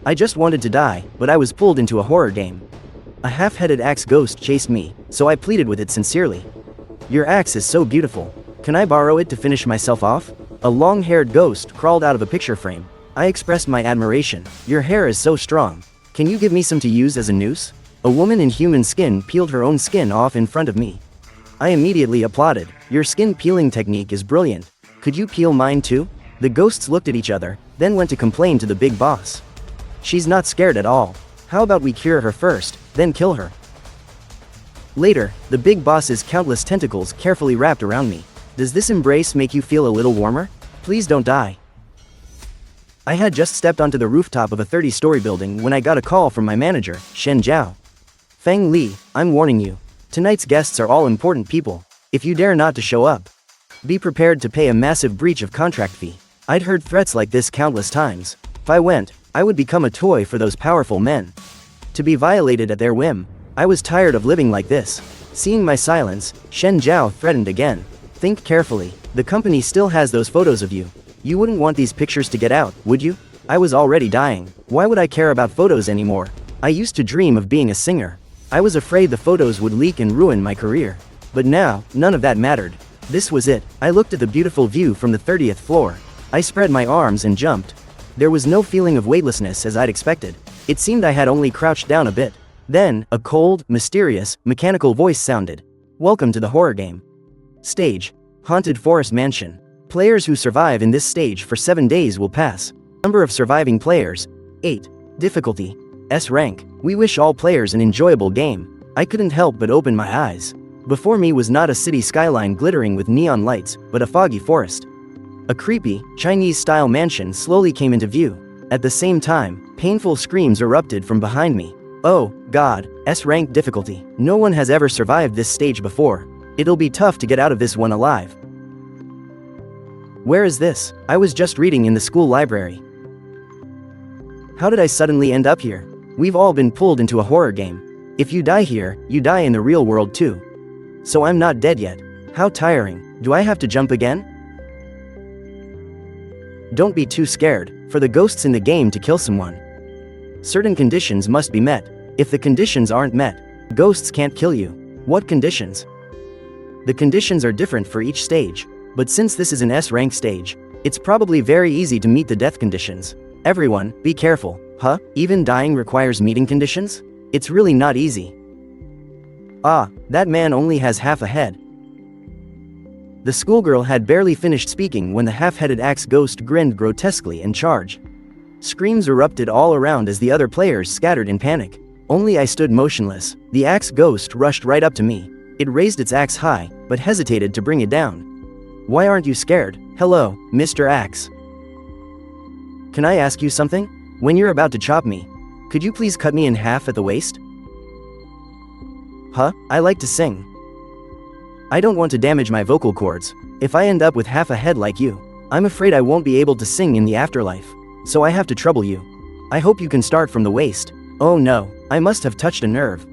I just wanted to die, but I was pulled into a horror game. A half-headed axe ghost chased me, so I pleaded with it sincerely. Your axe is so beautiful. Can I borrow it to finish myself off? A long-haired ghost crawled out of a picture frame. I expressed my admiration. Your hair is so strong. Can you give me some to use as a noose? A woman in human skin peeled her own skin off in front of me. I immediately applauded. Your skin peeling technique is brilliant. Could you peel mine too? The ghosts looked at each other, then went to complain to the big boss. She's not scared at all. How about we cure her first, then kill her? Later, the big boss's countless tentacles carefully wrapped around me. Does this embrace make you feel a little warmer? Please don't die. I had just stepped onto the rooftop of a 30-story building when I got a call from my manager, Shen Zhao. Feng Li, I'm warning you. Tonight's guests are all important people. If you dare not to show up, be prepared to pay a massive breach of contract fee. I'd heard threats like this countless times. If I went, I would become a toy for those powerful men. To be violated at their whim. I was tired of living like this. Seeing my silence, Shen Zhao threatened again. Think carefully. The company still has those photos of you. You wouldn't want these pictures to get out, would you? I was already dying. Why would I care about photos anymore? I used to dream of being a singer. I was afraid the photos would leak and ruin my career. But now, none of that mattered. This was it. I looked at the beautiful view from the 30th floor. I spread my arms and jumped. There was no feeling of weightlessness as I'd expected. It seemed I had only crouched down a bit. Then, a cold, mysterious, mechanical voice sounded. Welcome to the horror game. Stage: Haunted Forest Mansion. Players who survive in this stage for 7 days will pass. Number of surviving players: 8. Difficulty: S rank. We wish all players an enjoyable game. I couldn't help but open my eyes. Before me was not a city skyline glittering with neon lights, but a foggy forest. A creepy, Chinese-style mansion slowly came into view. At the same time, painful screams erupted from behind me. Oh, God, S-rank difficulty. No one has ever survived this stage before. It'll be tough to get out of this one alive. Where is this? I was just reading in the school library. How did I suddenly end up here? We've all been pulled into a horror game. If you die here, you die in the real world too. So I'm not dead yet. How tiring. Do I have to jump again? Don't be too scared, for the ghosts in the game to kill someone. Certain conditions must be met. If the conditions aren't met, ghosts can't kill you. What conditions? The conditions are different for each stage, but since this is an S-rank stage, it's probably very easy to meet the death conditions. Everyone, be careful. Huh? Even dying requires meeting conditions? It's really not easy. Ah, that man only has half a head. The schoolgirl had barely finished speaking when the half-headed axe ghost grinned grotesquely and charged. Screams erupted all around as the other players scattered in panic. Only I stood motionless. The axe ghost rushed right up to me. It raised its axe high, but hesitated to bring it down. Why aren't you scared? Hello, Mr. Axe. Can I ask you something? When you're about to chop me, could you please cut me in half at the waist? Huh? I like to sing. I don't want to damage my vocal cords. If I end up with half a head like you, I'm afraid I won't be able to sing in the afterlife. So I have to trouble you. I hope you can start from the waist. Oh no, I must have touched a nerve.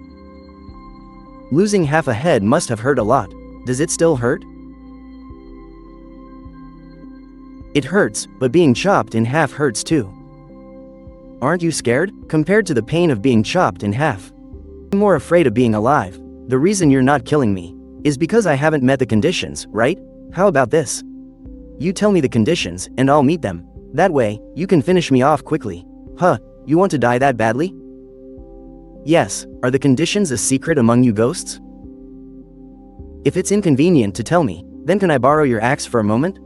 Losing half a head must have hurt a lot. Does it still hurt? It hurts, but being chopped in half hurts too. Aren't you scared? Compared to the pain of being chopped in half, I'm more afraid of being alive. The reason you're not killing me is because I haven't met the conditions, right? How about this? You tell me the conditions, and I'll meet them. That way, you can finish me off quickly. Huh, you want to die that badly? Yes, are the conditions a secret among you ghosts? If it's inconvenient to tell me, then can I borrow your axe for a moment?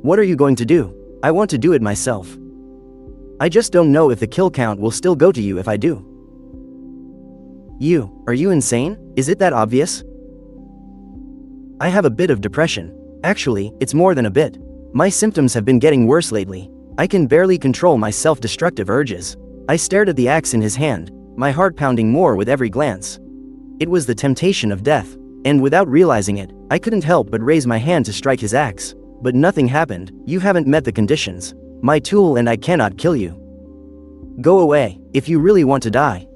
What are you going to do? I want to do it myself. I just don't know if the kill count will still go to you if I do. Are you insane? Is it that obvious? I have a bit of depression. Actually, it's more than a bit. My symptoms have been getting worse lately. I can barely control my self-destructive urges. I stared at the axe in his hand, my heart pounding more with every glance. It was the temptation of death, and without realizing it, I couldn't help but raise my hand to strike his axe. But nothing happened. You haven't met the conditions. My tool and I cannot kill you. Go away, if you really want to die.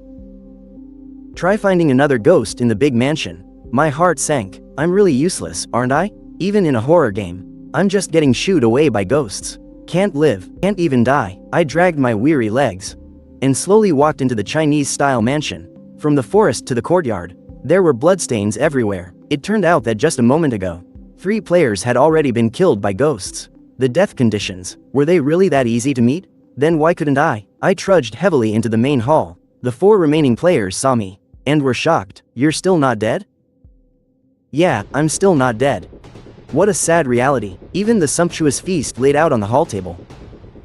Try finding another ghost in the big mansion. My heart sank. I'm really useless, aren't I? Even in a horror game, I'm just getting shooed away by ghosts. Can't live, can't even die. I dragged my weary legs and slowly walked into the Chinese-style mansion. From the forest to the courtyard, there were bloodstains everywhere. It turned out that just a moment ago, 3 players had already been killed by ghosts. The death conditions, were they really that easy to meet? Then why couldn't I? I trudged heavily into the main hall. The 4 remaining players saw me and were shocked. You're still not dead? Yeah, I'm still not dead. What a sad reality. Even the sumptuous feast laid out on the hall table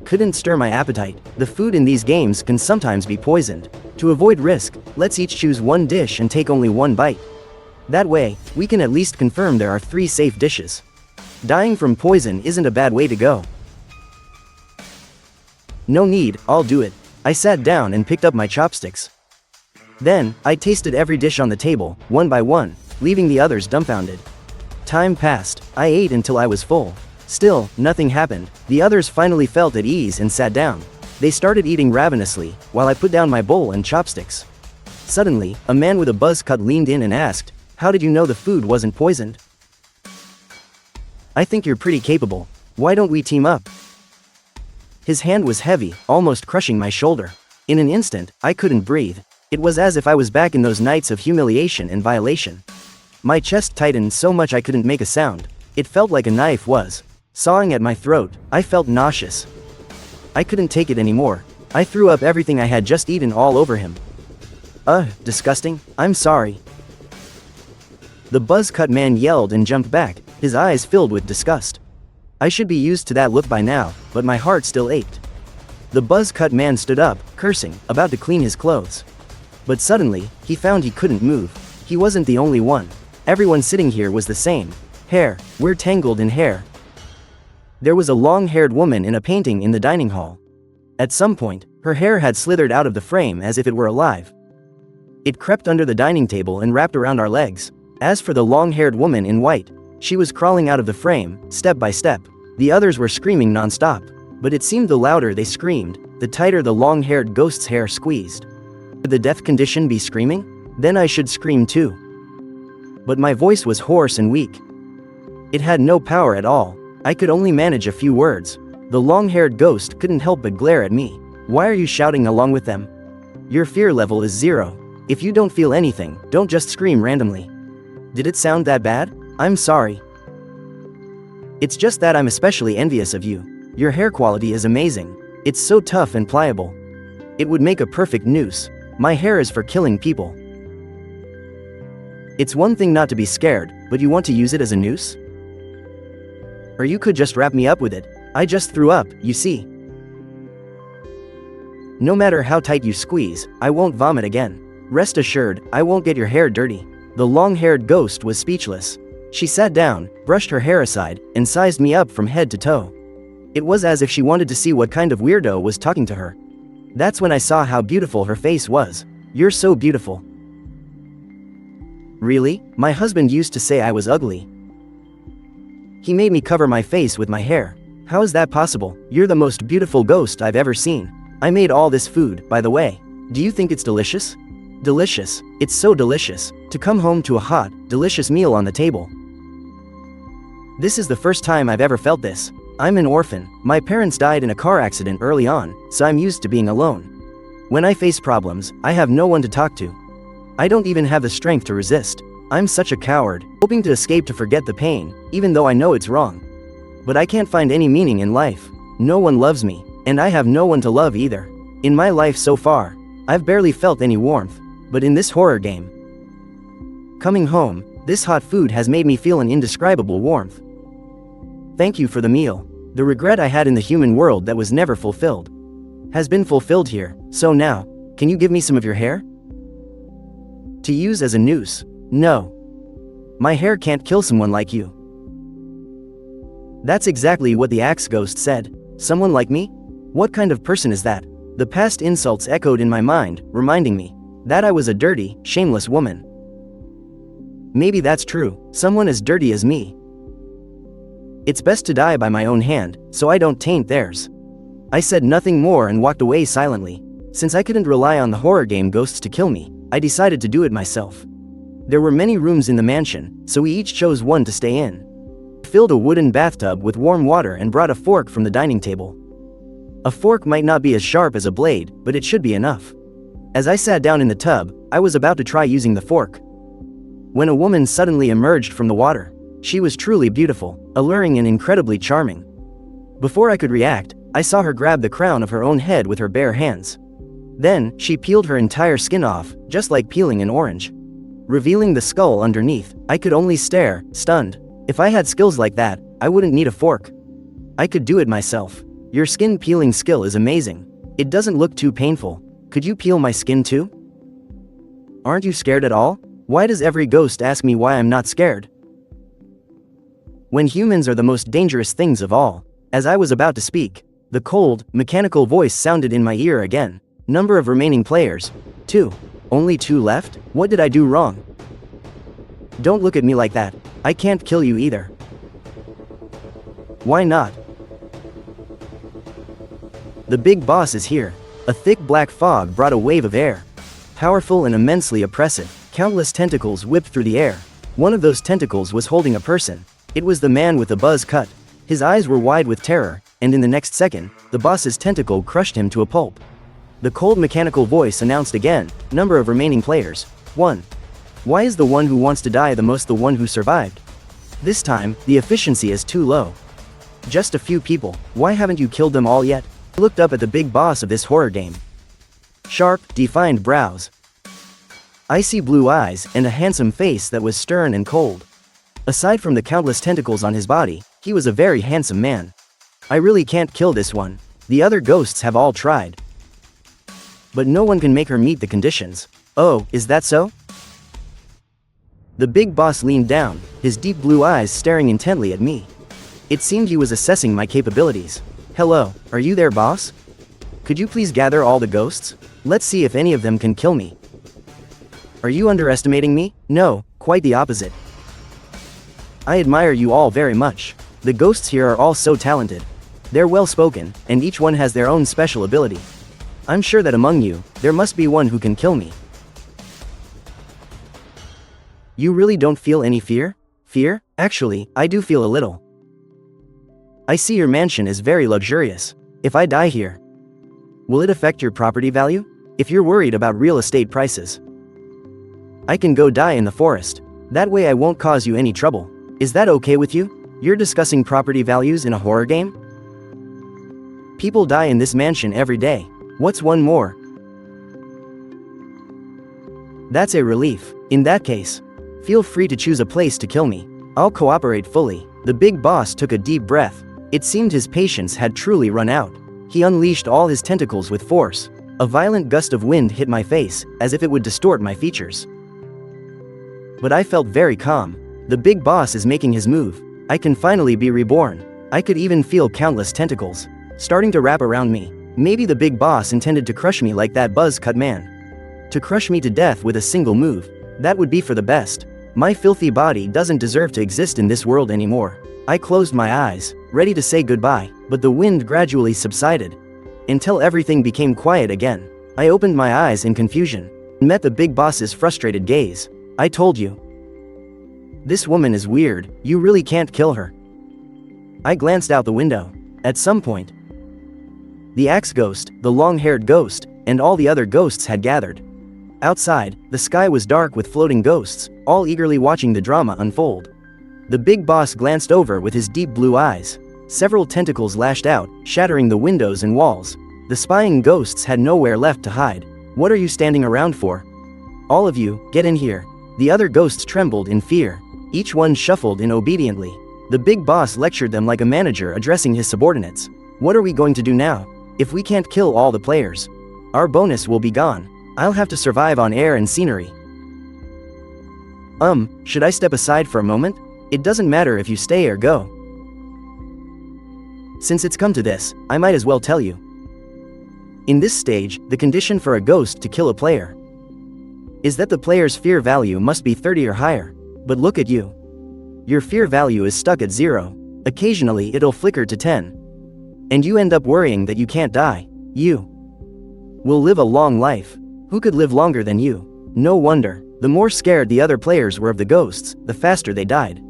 couldn't stir my appetite. The food in these games can sometimes be poisoned. To avoid risk, let's each choose one dish and take only one bite. That way, we can at least confirm there are 3 safe dishes. Dying from poison isn't a bad way to go. No need, I'll do it. I sat down and picked up my chopsticks. Then, I tasted every dish on the table, one by one, leaving the others dumbfounded. Time passed. I ate until I was full. Still, nothing happened. The others finally felt at ease and sat down. They started eating ravenously, while I put down my bowl and chopsticks. Suddenly, a man with a buzz cut leaned in and asked, "How did you know the food wasn't poisoned?" "I think you're pretty capable. Why don't we team up?" His hand was heavy, almost crushing my shoulder. In an instant, I couldn't breathe. It was as if I was back in those nights of humiliation and violation. My chest tightened so much I couldn't make a sound. It felt like a knife was sawing at my throat. I felt nauseous. I couldn't take it anymore. I threw up everything I had just eaten all over him. Disgusting. I'm sorry. The buzz-cut man yelled and jumped back, his eyes filled with disgust. I should be used to that look by now, but my heart still ached. The buzz-cut man stood up, cursing, about to clean his clothes. But suddenly, he found he couldn't move. He wasn't the only one. Everyone sitting here was the same. Hair, we're tangled in hair. There was a long-haired woman in a painting in the dining hall. At some point, her hair had slithered out of the frame as if it were alive. It crept under the dining table and wrapped around our legs. As for the long-haired woman in white, she was crawling out of the frame, step by step. The others were screaming non-stop, but it seemed the louder they screamed, the tighter the long-haired ghost's hair squeezed. Could the death condition be screaming? Then I should scream too. But my voice was hoarse and weak. It had no power at all. I could only manage a few words. The long-haired ghost couldn't help but glare at me. Why are you shouting along with them? Your fear level is 0. If you don't feel anything, don't just scream randomly. Did it sound that bad? I'm sorry. It's just that I'm especially envious of you. Your hair quality is amazing. It's so tough and pliable. It would make a perfect noose. My hair is for killing people. It's one thing not to be scared, but you want to use it as a noose? Or you could just wrap me up with it. I just threw up, you see. No matter how tight you squeeze, I won't vomit again. Rest assured, I won't get your hair dirty. The long-haired ghost was speechless. She sat down, brushed her hair aside, and sized me up from head to toe. It was as if she wanted to see what kind of weirdo was talking to her. That's when I saw how beautiful her face was. You're so beautiful. Really? My husband used to say I was ugly. He made me cover my face with my hair. How is that possible? You're the most beautiful ghost I've ever seen. I made all this food, by the way. Do you think it's delicious? Delicious. It's so delicious. To come home to a hot, delicious meal on the table. This is the first time I've ever felt this. I'm an orphan. My parents died in a car accident early on, so I'm used to being alone. When I face problems, I have no one to talk to. I don't even have the strength to resist. I'm such a coward, hoping to escape to forget the pain, even though I know it's wrong. But I can't find any meaning in life. No one loves me, and I have no one to love either. In my life so far, I've barely felt any warmth, but in this horror game, coming home, this hot food has made me feel an indescribable warmth. Thank you for the meal. The regret I had in the human world that was never fulfilled has been fulfilled here, so now, can you give me some of your hair? To use as a noose? No. My hair can't kill someone like you. That's exactly what the axe ghost said. Someone like me? What kind of person is that? The past insults echoed in my mind, reminding me that I was a dirty, shameless woman. Maybe that's true, someone as dirty as me. It's best to die by my own hand, so I don't taint theirs. I said nothing more and walked away silently. Since I couldn't rely on the horror game ghosts to kill me, I decided to do it myself. There were many rooms in the mansion, so we each chose one to stay in. Filled a wooden bathtub with warm water and brought a fork from the dining table. A fork might not be as sharp as a blade, but it should be enough. As I sat down in the tub, I was about to try using the fork, when a woman suddenly emerged from the water. She was truly beautiful, alluring and incredibly charming. Before I could react, I saw her grab the crown of her own head with her bare hands. Then, she peeled her entire skin off, just like peeling an orange, revealing the skull underneath. I could only stare, stunned. If I had skills like that, I wouldn't need a fork. I could do it myself. Your skin peeling skill is amazing. It doesn't look too painful. Could you peel my skin too? Aren't you scared at all? Why does every ghost ask me why I'm not scared? When humans are the most dangerous things of all. As I was about to speak, the cold, mechanical voice sounded in my ear again. Number of remaining players: 2. Only 2 left? What did I do wrong? Don't look at me like that. I can't kill you either. Why not? The big boss is here. A thick black fog brought a wave of air. Powerful and immensely oppressive, countless tentacles whipped through the air. One of those tentacles was holding a person. It was the man with the buzz cut. His eyes were wide with terror, and in the next second, the boss's tentacle crushed him to a pulp. The cold mechanical voice announced again, number of remaining players: 1. Why is the one who wants to die the most the one who survived? This time, the efficiency is too low. Just a few people. Why haven't you killed them all yet? I looked up at the big boss of this horror game. Sharp, defined brows, icy blue eyes, and a handsome face that was stern and cold. Aside from the countless tentacles on his body, he was a very handsome man. I really can't kill this one. The other ghosts have all tried, but no one can make her meet the conditions. Oh, is that so? The big boss leaned down, his deep blue eyes staring intently at me. It seemed he was assessing my capabilities. Hello, are you there, boss? Could you please gather all the ghosts? Let's see if any of them can kill me. Are you underestimating me? No, quite the opposite. I admire you all very much. The ghosts here are all so talented. They're well spoken, and each one has their own special ability. I'm sure that among you, there must be one who can kill me. You really don't feel any fear? Fear? Actually, I do feel a little. I see your mansion is very luxurious. If I die here, will it affect your property value? If you're worried about real estate prices, I can go die in the forest. That way I won't cause you any trouble. Is that okay with you? You're discussing property values in a horror game? People die in this mansion every day. What's one more? That's a relief. In that case, feel free to choose a place to kill me. I'll cooperate fully. The big boss took a deep breath. It seemed his patience had truly run out. He unleashed all his tentacles with force. A violent gust of wind hit my face, as if it would distort my features. But I felt very calm. The big boss is making his move. I can finally be reborn. I could even feel countless tentacles starting to wrap around me. Maybe the big boss intended to crush me like that buzz-cut man. To crush me to death with a single move. That would be for the best. My filthy body doesn't deserve to exist in this world anymore. I closed my eyes, ready to say goodbye, but the wind gradually subsided, until everything became quiet again. I opened my eyes in confusion, and met the big boss's frustrated gaze. I told you. This woman is weird, you really can't kill her. I glanced out the window. At some point, the axe ghost, the long-haired ghost, and all the other ghosts had gathered. Outside, the sky was dark with floating ghosts, all eagerly watching the drama unfold. The big boss glanced over with his deep blue eyes. Several tentacles lashed out, shattering the windows and walls. The spying ghosts had nowhere left to hide. What are you standing around for? All of you, get in here. The other ghosts trembled in fear. Each one shuffled in obediently. The big boss lectured them like a manager addressing his subordinates. What are we going to do now? If we can't kill all the players, our bonus will be gone. I'll have to survive on air and scenery. Should I step aside for a moment? It doesn't matter if you stay or go. Since it's come to this, I might as well tell you. In this stage, the condition for a ghost to kill a player is that the player's fear value must be 30 or higher. But look at you. Your fear value is stuck at 0. Occasionally it'll flicker to 10. And you end up worrying that you can't die. You will live a long life. Who could live longer than you? No wonder. The more scared the other players were of the ghosts, the faster they died.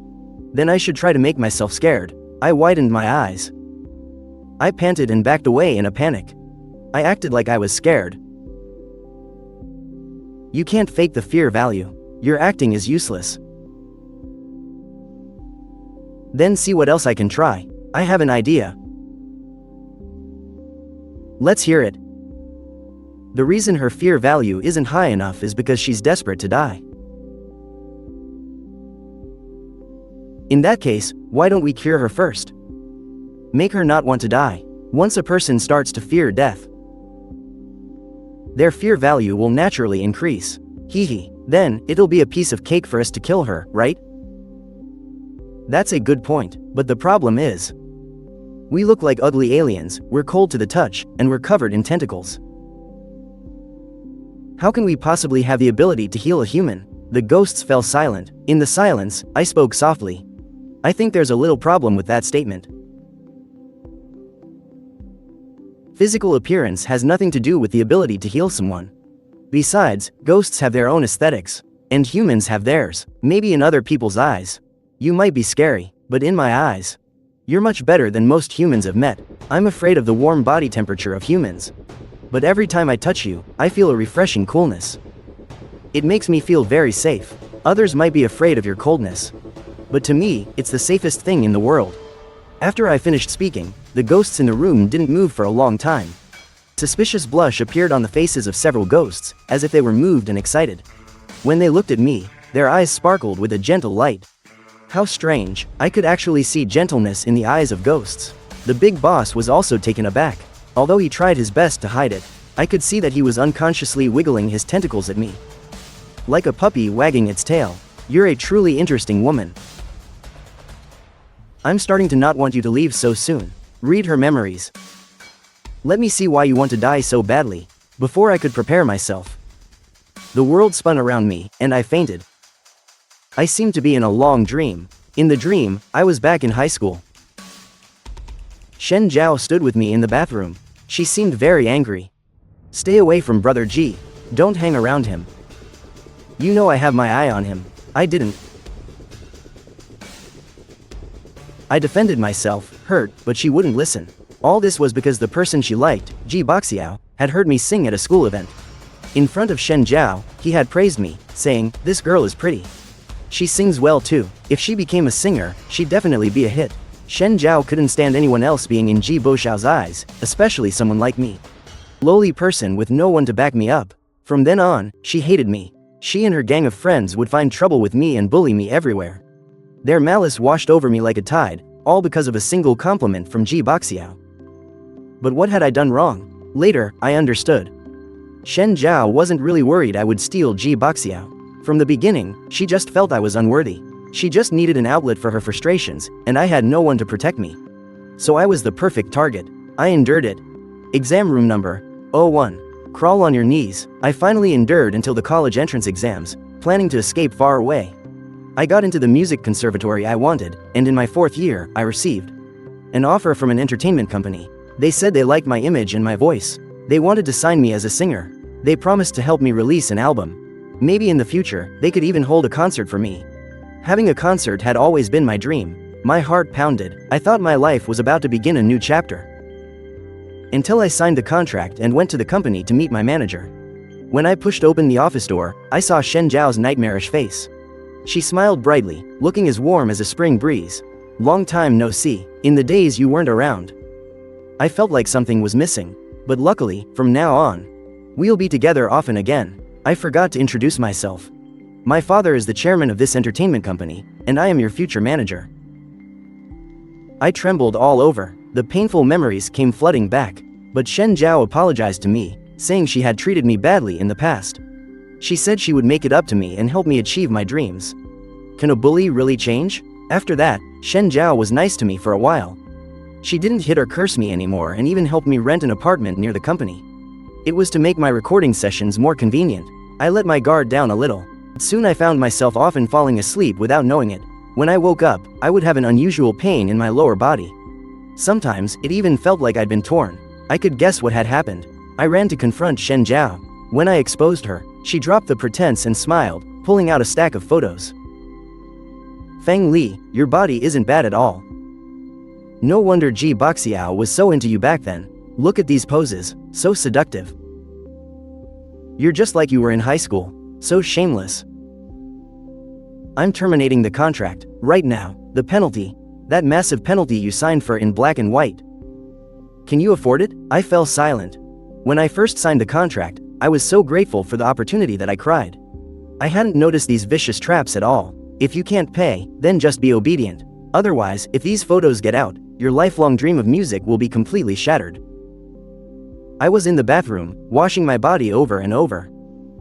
Then I should try to make myself scared. I widened my eyes. I panted and backed away in a panic. I acted like I was scared. You can't fake the fear value. Your acting is useless. Then see what else I can try. I have an idea. Let's hear it. The reason her fear value isn't high enough is because she's desperate to die. In that case, why don't we cure her first? Make her not want to die. Once a person starts to fear death, their fear value will naturally increase. Hee. Then, it'll be a piece of cake for us to kill her, right? That's a good point, but the problem is, we look like ugly aliens, we're cold to the touch, and we're covered in tentacles. How can we possibly have the ability to heal a human? The ghosts fell silent. In the silence, I spoke softly. I think there's a little problem with that statement. Physical appearance has nothing to do with the ability to heal someone. Besides, ghosts have their own aesthetics, and humans have theirs. Maybe in other people's eyes, you might be scary, but in my eyes, you're much better than most humans I've met. I'm afraid of the warm body temperature of humans, but every time I touch you, I feel a refreshing coolness. It makes me feel very safe. Others might be afraid of your coldness, but to me, it's the safest thing in the world. After I finished speaking, the ghosts in the room didn't move for a long time. Suspicious blush appeared on the faces of several ghosts, as if they were moved and excited. When they looked at me, their eyes sparkled with a gentle light. How strange, I could actually see gentleness in the eyes of ghosts. The big boss was also taken aback. Although he tried his best to hide it, I could see that he was unconsciously wiggling his tentacles at me. Like a puppy wagging its tail. You're a truly interesting woman. I'm starting to not want you to leave so soon. Read her memories. Let me see why you want to die so badly. Before I could prepare myself, the world spun around me, and I fainted. I seemed to be in a long dream. In the dream, I was back in high school. Shen Zhao stood with me in the bathroom. She seemed very angry. Stay away from Brother Ji. Don't hang around him. You know I have my eye on him. I didn't. I defended myself, hurt, but she wouldn't listen. All this was because the person she liked, Ji Boxiao, had heard me sing at a school event. In front of Shen Zhao, he had praised me, saying, "This girl is pretty. She sings well too. If she became a singer, she'd definitely be a hit." Shen Zhao couldn't stand anyone else being in Ji Boxiao's eyes, especially someone like me. Lowly person with no one to back me up. From then on, she hated me. She and her gang of friends would find trouble with me and bully me everywhere. Their malice washed over me like a tide, all because of a single compliment from Ji Boxiao. But what had I done wrong? Later, I understood. Shen Zhao wasn't really worried I would steal Ji Boxiao. From the beginning, she just felt I was unworthy. She just needed an outlet for her frustrations, and I had no one to protect me. So I was the perfect target. I endured it. Exam room number 01. Crawl on your knees. I finally endured until the college entrance exams, planning to escape far away. I got into the music conservatory I wanted, and in my 4th year, I received an offer from an entertainment company. They said they liked my image and my voice. They wanted to sign me as a singer. They promised to help me release an album. Maybe in the future, they could even hold a concert for me. Having a concert had always been my dream. My heart pounded. I thought my life was about to begin a new chapter. Until I signed the contract and went to the company to meet my manager. When I pushed open the office door, I saw Shen Zhao's nightmarish face. She smiled brightly, looking as warm as a spring breeze. Long time no see. In the days you weren't around, I felt like something was missing. But luckily, from now on, we'll be together often again. I forgot to introduce myself. My father is the chairman of this entertainment company, and I am your future manager. I trembled all over. The painful memories came flooding back. But Shen Zhao apologized to me, saying she had treated me badly in the past. She said she would make it up to me and help me achieve my dreams. Can a bully really change? After that, Shen Zhao was nice to me for a while. She didn't hit or curse me anymore and even helped me rent an apartment near the company. It was to make my recording sessions more convenient. I let my guard down a little. Soon I found myself often falling asleep without knowing it. When I woke up, I would have an unusual pain in my lower body. Sometimes, it even felt like I'd been torn. I could guess what had happened. I ran to confront Shen Zhao. When I exposed her, she dropped the pretense and smiled, pulling out a stack of photos. Feng Li, your body isn't bad at all. No wonder Ji Baxiao was so into you back then. Look at these poses, so seductive. You're just like you were in high school, so shameless. I'm terminating the contract, right now. The penalty, that massive penalty you signed for in black and white. Can you afford it? I fell silent. When I first signed the contract, I was so grateful for the opportunity that I cried. I hadn't noticed these vicious traps at all. If you can't pay, then just be obedient. Otherwise, if these photos get out, your lifelong dream of music will be completely shattered. I was in the bathroom, washing my body over and over.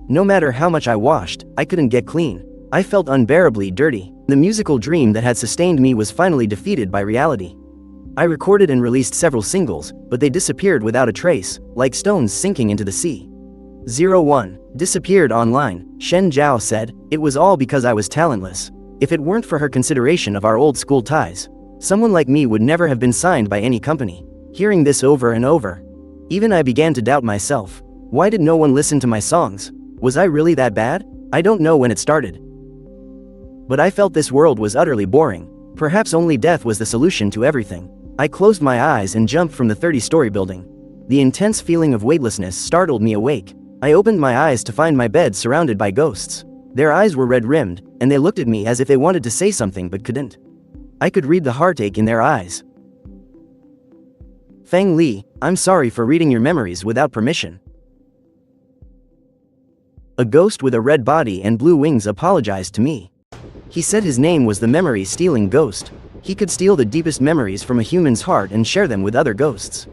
No matter how much I washed, I couldn't get clean. I felt unbearably dirty. The musical dream that had sustained me was finally defeated by reality. I recorded and released several singles, but they disappeared without a trace, like stones sinking into the sea. 01. Disappeared online, Shen Zhao said. It was all because I was talentless. If it weren't for her consideration of our old school ties, someone like me would never have been signed by any company. Hearing this over and over, even I began to doubt myself. Why did no one listen to my songs? Was I really that bad? I don't know when it started. But I felt this world was utterly boring. Perhaps only death was the solution to everything. I closed my eyes and jumped from the 30-story building. The intense feeling of weightlessness startled me awake. I opened my eyes to find my bed surrounded by ghosts. Their eyes were red-rimmed, and they looked at me as if they wanted to say something but couldn't. I could read the heartache in their eyes. Feng Li, I'm sorry for reading your memories without permission. A ghost with a red body and blue wings apologized to me. He said his name was the memory-stealing ghost. He could steal the deepest memories from a human's heart and share them with other ghosts.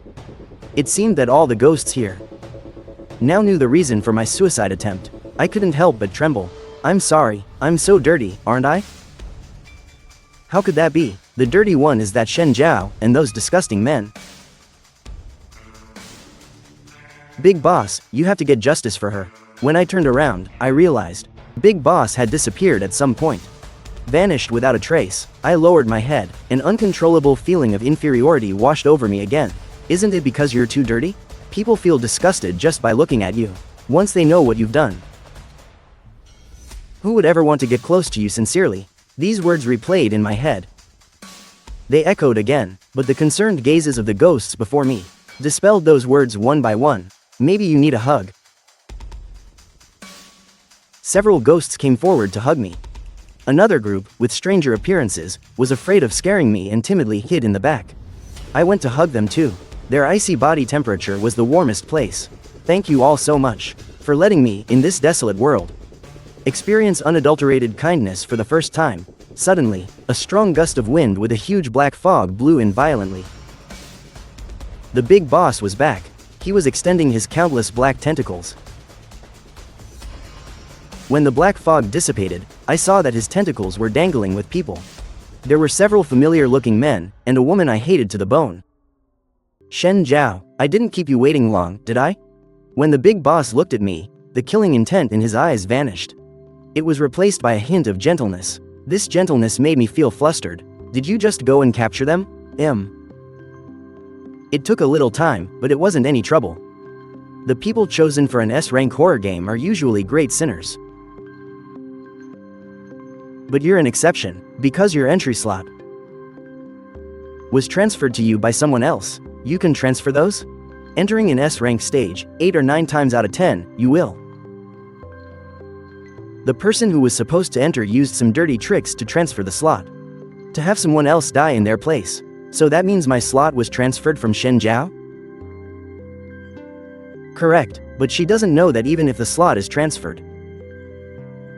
It seemed that all the ghosts here now knew the reason for my suicide attempt. I couldn't help but tremble. I'm sorry, I'm so dirty, aren't I? How could that be? The dirty one is that Shen Zhao and those disgusting men. Big Boss, you have to get justice for her. When I turned around, I realized Big Boss had disappeared at some point. Vanished without a trace. I lowered my head. An uncontrollable feeling of inferiority washed over me again. Isn't it because you're too dirty? People feel disgusted just by looking at you, once they know what you've done. Who would ever want to get close to you sincerely? These words replayed in my head. They echoed again, but the concerned gazes of the ghosts before me dispelled those words one by one. Maybe you need a hug. Several ghosts came forward to hug me. Another group, with stranger appearances, was afraid of scaring me and timidly hid in the back. I went to hug them too. Their icy body temperature was the warmest place. Thank you all so much for letting me, in this desolate world, experience unadulterated kindness for the first time. Suddenly, a strong gust of wind with a huge black fog blew in violently. The Big Boss was back. He was extending his countless black tentacles. When the black fog dissipated, I saw that his tentacles were dangling with people. There were several familiar-looking men, and a woman I hated to the bone. Shen Zhao, I didn't keep you waiting long, did I? When the Big Boss looked at me, the killing intent in his eyes vanished. It was replaced by a hint of gentleness. This gentleness made me feel flustered. Did you just go and capture them? It took a little time, but it wasn't any trouble. The people chosen for an S-rank horror game are usually great sinners. But you're an exception, because your entry slot was transferred to you by someone else. You can transfer those? Entering an S-rank stage, 8 or 9 times out of 10, you will. The person who was supposed to enter used some dirty tricks to transfer the slot. To have someone else die in their place. So that means my slot was transferred from Shen Zhao? Correct, but she doesn't know that even if the slot is transferred,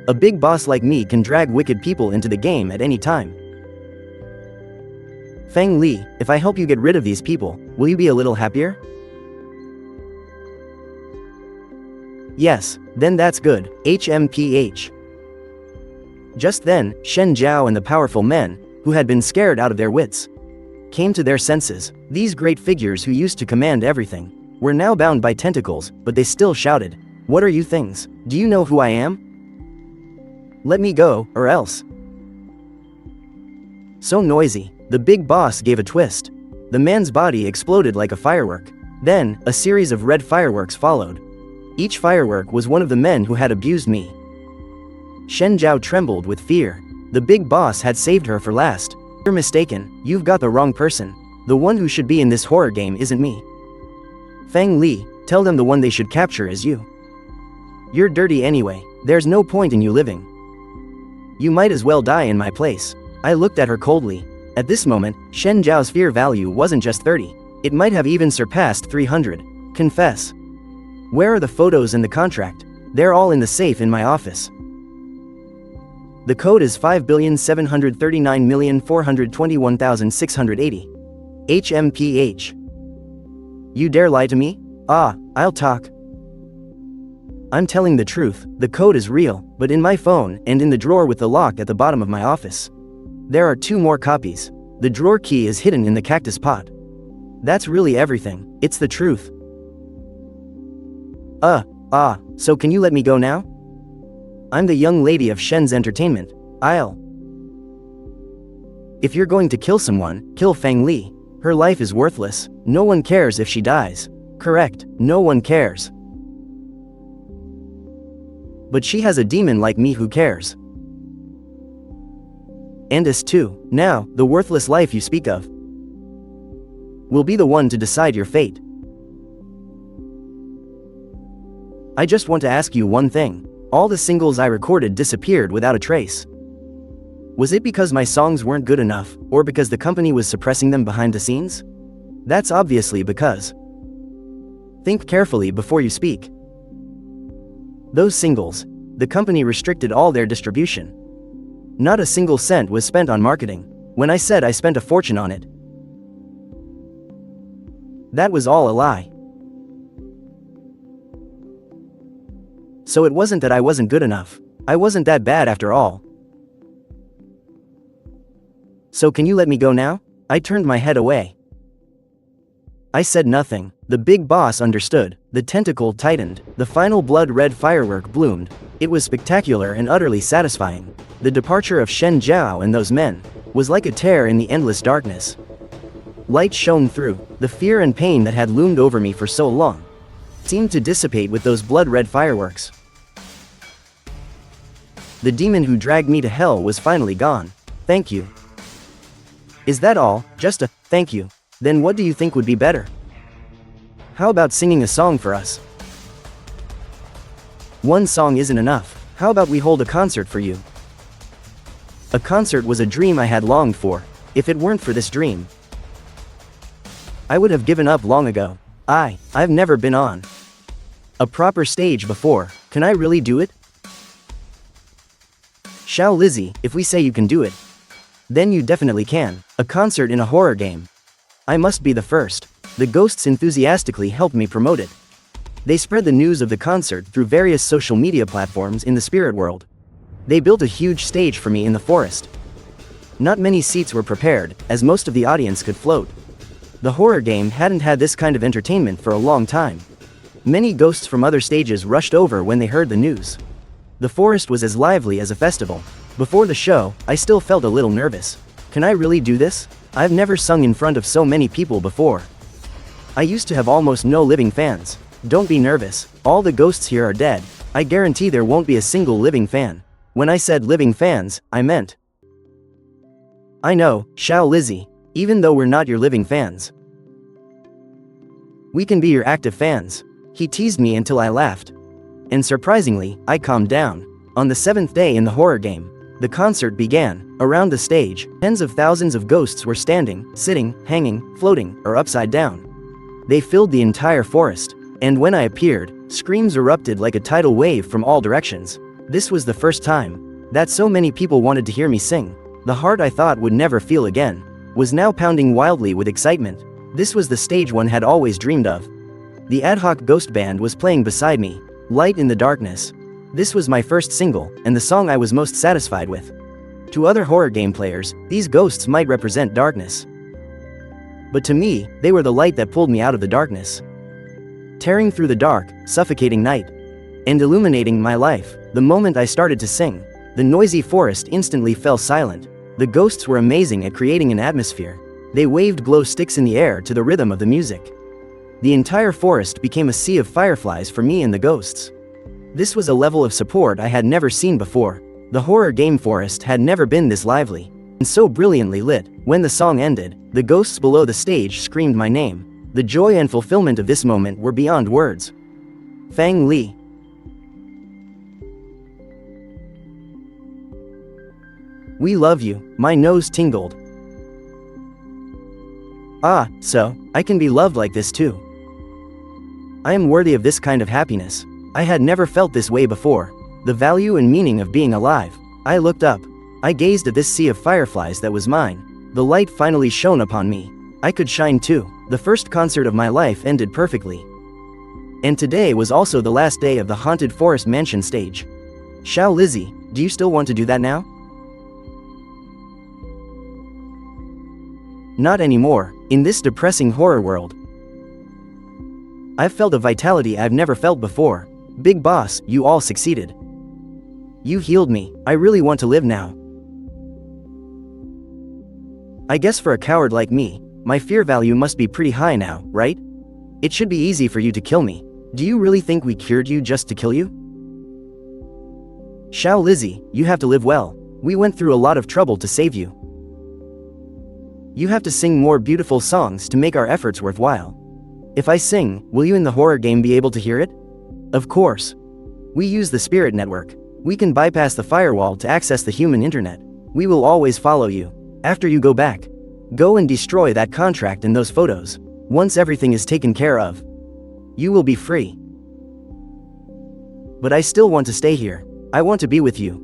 a big boss like me can drag wicked people into the game at any time. Feng Li, if I help you get rid of these people, will you be a little happier? Yes, then that's good, HMPH. Just then, Shen Zhao and the powerful men, who had been scared out of their wits, came to their senses. These great figures who used to command everything were now bound by tentacles, but they still shouted, "What are you things? Do you know who I am? Let me go, or else." So noisy, the Big Boss gave a twist. The man's body exploded like a firework. Then, a series of red fireworks followed. Each firework was one of the men who had abused me. Shen Zhao trembled with fear. The big boss had saved her for last. You're mistaken, you've got the wrong person. The one who should be in this horror game isn't me. Fang Li, tell them the one they should capture is you. You're dirty anyway, there's no point in you living. You might as well die in my place. I looked at her coldly. At this moment, Shen Zhao's fear value wasn't just 30. It might have even surpassed 300. Confess. Where are the photos and the contract? They're all in the safe in my office. The code is 5,739,421,680. HMPH. You dare lie to me? I'll talk. I'm telling the truth, the code is real, but in my phone and in the drawer with the lock at the bottom of my office. There are 2 more copies. The drawer key is hidden in the cactus pot. That's really everything, it's the truth. So can you let me go now? I'm the young lady of Shen's entertainment. If you're going to kill someone, kill Fang Li. Her life is worthless, no one cares if she dies. Correct, no one cares. But she has a demon like me who cares. And us too. Now, the worthless life you speak of will be the one to decide your fate. I just want to ask you one thing. All the singles I recorded disappeared without a trace. Was it because my songs weren't good enough, or because the company was suppressing them behind the scenes? That's obviously because. Think carefully before you speak. Those singles, the company restricted all their distribution. Not a single cent was spent on marketing. When I said I spent a fortune on it, that was all a lie. So it wasn't that I wasn't good enough. I wasn't that bad after all. So can you let me go now? I turned my head away. I said nothing. The big boss understood. The tentacle tightened. The final blood-red firework bloomed. It was spectacular and utterly satisfying. The departure of Shen Zhao and those men was like a tear in the endless darkness. Light shone through. The fear and pain that had loomed over me for so long seemed to dissipate with those blood-red fireworks. The demon who dragged me to hell was finally gone. Thank you. Is that all? Just a thank you? Then what do you think would be better? How about singing a song for us? One song isn't enough. How about we hold a concert for you? A concert was a dream I had longed for. If it weren't for this dream, I would have given up long ago. I've never been on a proper stage before. Can I really do it? Xiao Lizzie, if we say you can do it, then you definitely can. A concert in a horror game. I must be the first. The ghosts enthusiastically helped me promote it. They spread the news of the concert through various social media platforms in the spirit world. They built a huge stage for me in the forest. Not many seats were prepared, as most of the audience could float. The horror game hadn't had this kind of entertainment for a long time. Many ghosts from other stages rushed over when they heard the news. The forest was as lively as a festival. Before the show, I still felt a little nervous. Can I really do this? I've never sung in front of so many people before. I used to have almost no living fans. Don't be nervous, all the ghosts here are dead. I guarantee there won't be a single living fan. When I said living fans, I meant. I know, Xiao Lizzie, even though we're not your living fans, we can be your active fans. He teased me until I laughed. And surprisingly, I calmed down. On the 7th day in the horror game, the concert began. Around the stage, tens of thousands of ghosts were standing, sitting, hanging, floating, or upside down. They filled the entire forest. And when I appeared, screams erupted like a tidal wave from all directions. This was the first time that so many people wanted to hear me sing. The heart I thought would never feel again was now pounding wildly with excitement. This was the stage one had always dreamed of. The ad hoc ghost band was playing beside me, light in the darkness. This was my first single, and the song I was most satisfied with. To other horror game players, these ghosts might represent darkness. But to me, they were the light that pulled me out of the darkness. Tearing through the dark, suffocating night, and illuminating my life. The moment I started to sing, the noisy forest instantly fell silent. The ghosts were amazing at creating an atmosphere. They waved glow sticks in the air to the rhythm of the music. The entire forest became a sea of fireflies for me and the ghosts. This was a level of support I had never seen before. The horror game forest had never been this lively and so brilliantly lit. When the song ended, the ghosts below the stage screamed my name. The joy and fulfillment of this moment were beyond words. Fang Li. We love you. My nose tingled. Ah, so, I can be loved like this too. I am worthy of this kind of happiness. I had never felt this way before. The value and meaning of being alive. I looked up. I gazed at this sea of fireflies that was mine. The light finally shone upon me. I could shine too. The first concert of my life ended perfectly. And today was also the last day of the Haunted Forest Mansion stage. Xiao Lizzie, do you still want to do that now? Not anymore, in this depressing horror world. I've felt a vitality I've never felt before. Big boss, you all succeeded. You healed me. I really want to live now. I guess for a coward like me, my fear value must be pretty high now, right? It should be easy for you to kill me. Do you really think we cured you just to kill you? Xiao Lizzie, you have to live well. We went through a lot of trouble to save you. You have to sing more beautiful songs to make our efforts worthwhile. If I sing, will you in the horror game be able to hear it? Of course. We use the spirit network. We can bypass the firewall to access the human internet. We will always follow you. After you go back, go and destroy that contract and those photos. Once everything is taken care of, you will be free. But I still want to stay here. I want to be with you.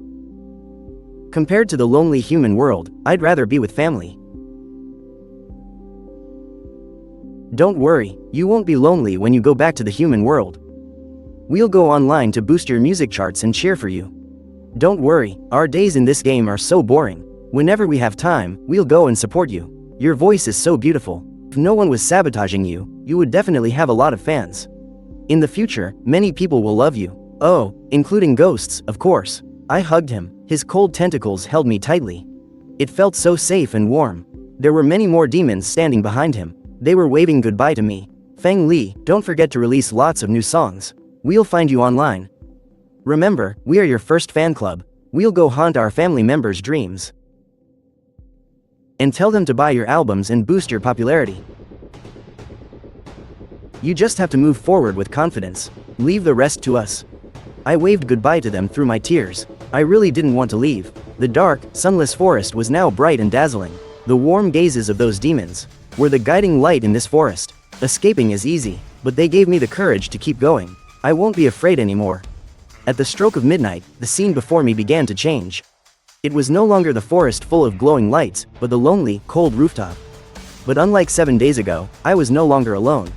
Compared to the lonely human world, I'd rather be with family. Don't worry, you won't be lonely when you go back to the human world. We'll go online to boost your music charts and cheer for you. Don't worry, our days in this game are so boring. Whenever we have time, we'll go and support you. Your voice is so beautiful. If no one was sabotaging you, you would definitely have a lot of fans. In the future, many people will love you. Oh, including ghosts, of course. I hugged him. His cold tentacles held me tightly. It felt so safe and warm. There were many more demons standing behind him. They were waving goodbye to me. Feng Li, don't forget to release lots of new songs. We'll find you online. Remember, we are your first fan club. We'll go haunt our family members' dreams. And tell them to buy your albums and boost your popularity. You just have to move forward with confidence. Leave the rest to us. I waved goodbye to them through my tears. I really didn't want to leave. The dark, sunless forest was now bright and dazzling. The warm gazes of those demons were the guiding light in this forest. Escaping is easy, but they gave me the courage to keep going. I won't be afraid anymore. At the stroke of midnight, the scene before me began to change. It was no longer the forest full of glowing lights, but the lonely, cold rooftop. But unlike 7 days ago, I was no longer alone.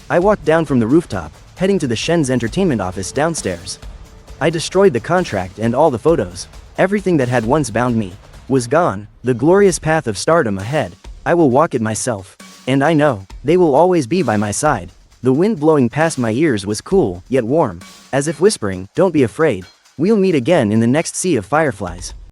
I walked down from the rooftop, heading to the Shen's entertainment office downstairs. I destroyed the contract and all the photos. Everything that had once bound me was gone. The glorious path of stardom ahead. I will walk it myself. And I know, they will always be by my side. The wind blowing past my ears was cool, yet warm, as if whispering, "Don't be afraid. We'll meet again in the next sea of fireflies."